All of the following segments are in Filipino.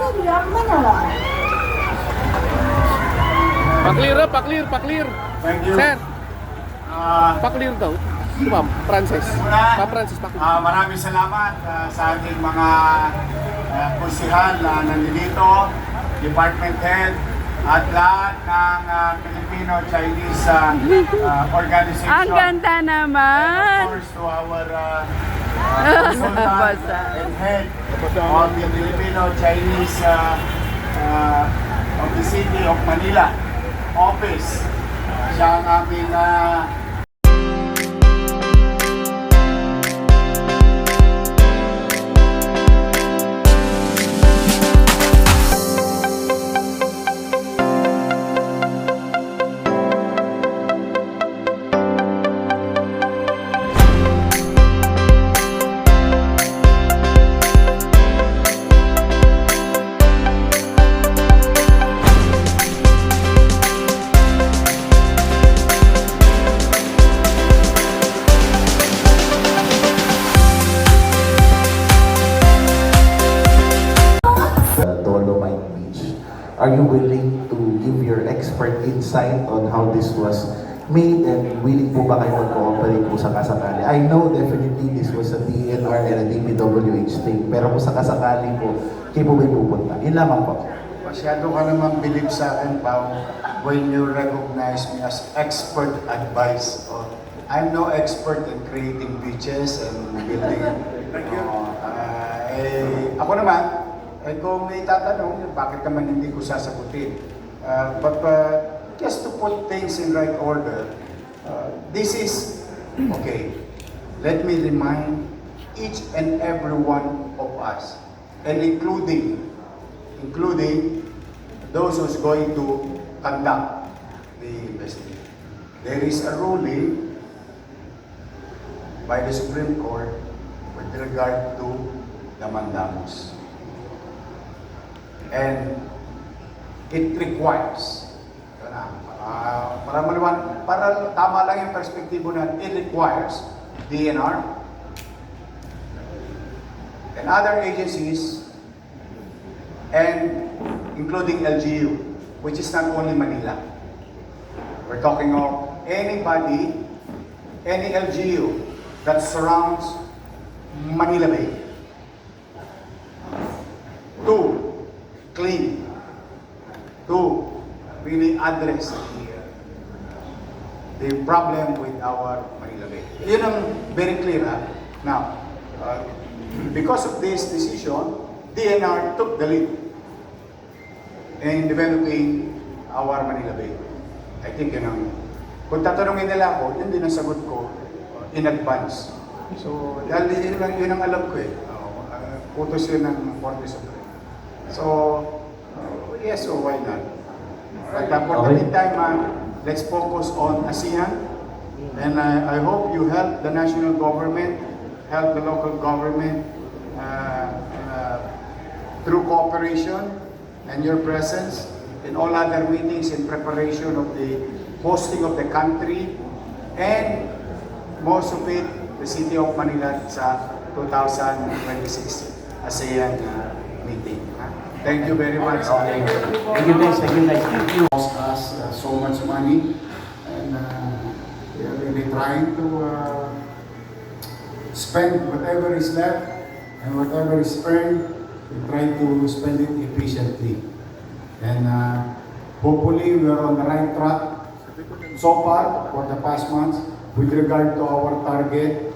Studio, Manila. Paklir. Thank you. Sir, Ah, paklir daw. Ito ma'am, Francis. Muna, Francis, paklir. maraming salamat sa ating mga kusihal na nandito, department head, at lahat ng Filipino-Chinese organization. Ang ganda And naman! of course to our consultant and head of the Filipino-Chinese of the City of Manila office. Siya ang aming Dolomite Beach. Are you willing to give your expert insight on how this was made and willing po ba kayo mag-cooperate po sa kasakali? I know definitely this was a DNR and a DPWH thing, pero kung sa kasakali po, kayo po ba pupunta? Yun lamang po. masyado ka naman believe sa akin, Pao, when you recognize me as expert advice. I'm no expert in creating beaches and building. Thank you. Ako naman, kung may tatanong, bakit naman hindi ko sasagutin? But just to put things in right order, this is, okay, let me remind each and every one of us, and including those who's going to conduct the investigation. There is a ruling by the Supreme Court with regard to the mandamus. And it requires, para tama lang yung perspektibo na it requires DNR and other agencies and including LGU, which is not only Manila. We're talking of anybody, any LGU that surrounds Manila Bay to clean, to really address the problem with our Manila Bay. Yun ang very clear. Now, because of this decision, DNR took the lead in developing our Manila Bay. I think yun ang, kung tatanungin nila ako, yun din ang sagot ko in advance. So, dahil yun ang alam ko utos yun ng Korte Suprema. So, yes, so why not? But for the meantime, let's focus on ASEAN. And I hope you help the national government, help the local government through cooperation and your presence in all other meetings in preparation of the hosting of the country and most of it, the City of Manila sa 2026 ASEAN meeting. Thank you very much. Thank you guys. Thank you. Cost us so much money, and we are really trying to spend whatever is left and whatever is earned, we try to spend it efficiently. And hopefully we are on the right track so far for the past months with regard to our target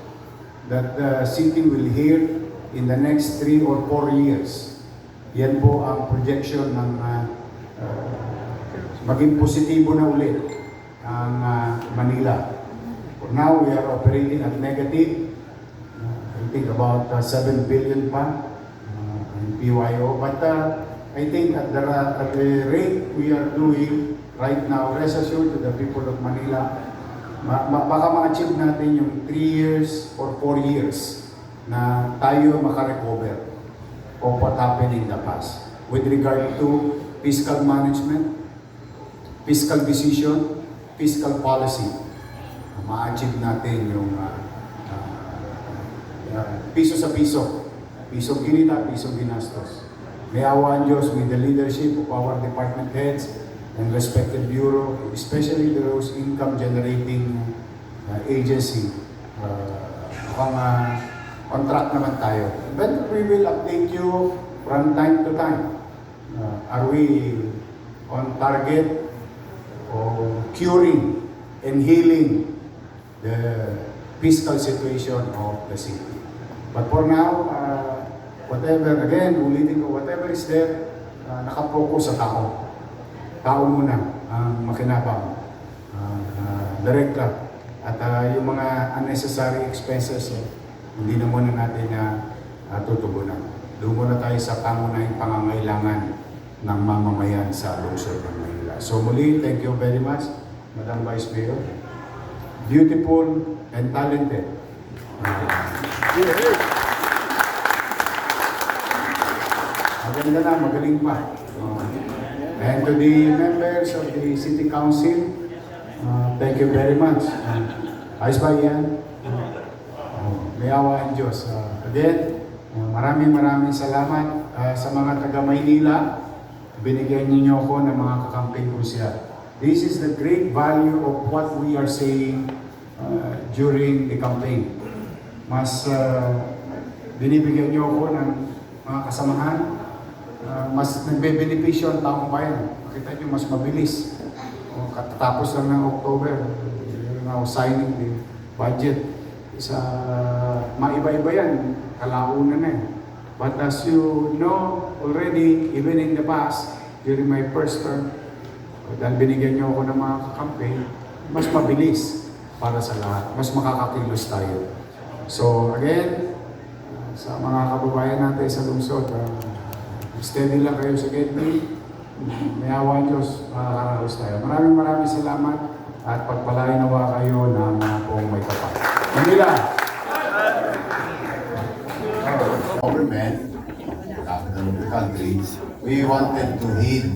that the city will hear in the next 3 or 4 years. Yan po ang projection ng maging positibo na ulit ang Manila. For now, we are operating at negative. I think about 7 billion pa in PYO. But I think at the rate we are doing right now, rest assured to the people of Manila, baka ma-achieve natin yung 3 years or 4 years na tayo makarecover of what happened in the past with regard to fiscal management, fiscal decision, fiscal policy. Ma-achieve natin yung piso sa piso, piso ginita, piso ginastos. may awa ang Diyos with the leadership of our department heads and respected bureau, especially those income generating agency. On track naman tayo. But we will update you from time to time. Are we on target or curing and healing the fiscal situation of the city? But for now, whatever, again, ulitin ko, whatever is there, nakapokus sa tao. Tao muna ang makinabang, direkta. At yung mga unnecessary expenses, hindi na muna natin tutugunan. Doon muna tayo sa pangunahing pangangailangan ng mamamayan sa lungsod ng Manila. So muli, thank you very much, Madam Vice Mayor. Beautiful and talented. Maganda na, magaling pa. And to the members of the City Council, thank you very much. Ayos ba yan? May awa ang Diyos. Again, maraming salamat sa mga taga Maynila. Binigyan niyo ako ng mga kakamping ko siya. This is the great value of what we are saying during the campaign. Mas binibigyan niyo ako ng mga kasamahan. Mas nagbe-benepisyo ang taong bayan. Makita niyo, mas mabilis. Katatapos lang ng October, now signing the budget. Maiba-iba yan, kalaunan na. But as you know already, even in the past, during my first term, dahil binigyan niyo ako ng mga kakampi, mas mabilis para sa lahat. Mas makakakilos tayo. So again, sa mga kababayan natin sa lungsod, steady lang kayo sa gateway. May awa ang Diyos, makakaraos tayo. Maraming salamat at pagpalain nawa kayo ng buong may kapal. Manila! Government, capital of the country, we wanted to heed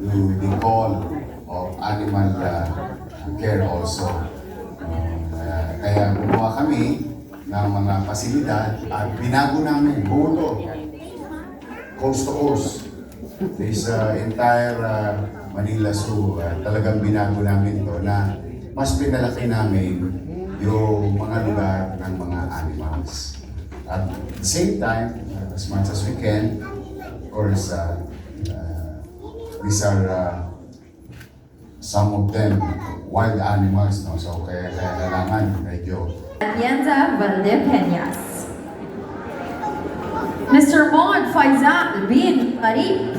the call of animal care also. Kaya gumawa kami ng mga pasilidad at binago namin buto, coast to coast. This entire Manila Zoo, talagang binago namin ito na mas pinalaki namin yung mga lugar ng mga animals. At the same time, as much as we can, of course, these are some of them wild animals, no? So kaya kailangan medyo. Atienza Valdepeñas. Mr. Mod Faisal bin Arif.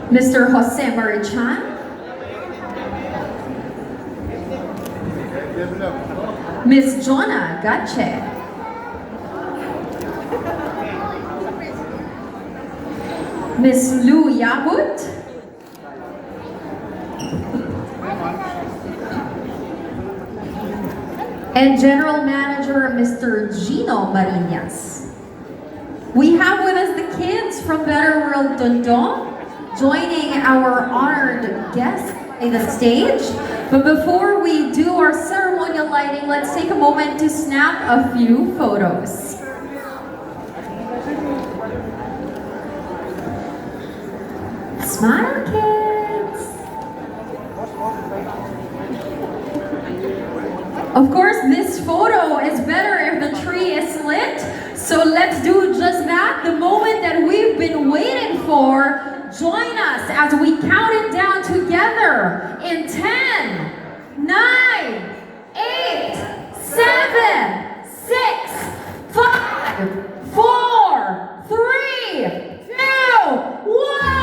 Mr. Jose Marichan. Ms. Jonna Gache. Ms. Lou Yabut. And General Manager Mr. Gino Marinas. We have with us the kids from Better World Dondon joining our honored guests in the stage. But before we do our ceremonial lighting, let's take a moment to snap a few photos. Smile, kids! Of course, this photo is better if the tree is lit. So let's do just that. The moment that we've been waiting for. Join us as we count it down together in 10, 9, 8, 7, 6, 5, 4, 3, 2, 1.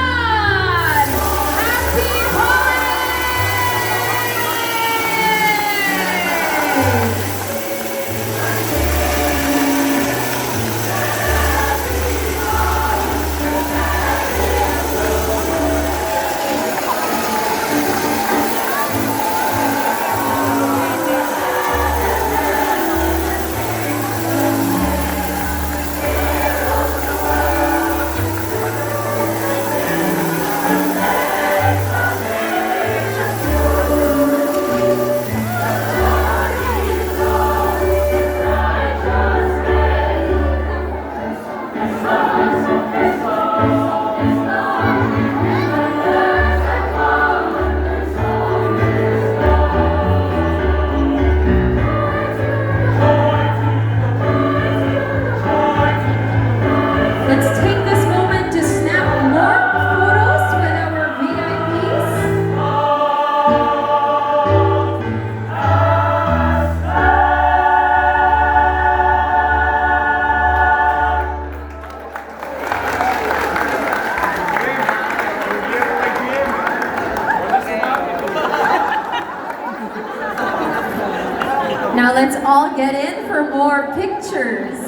Happy holidays! your pictures.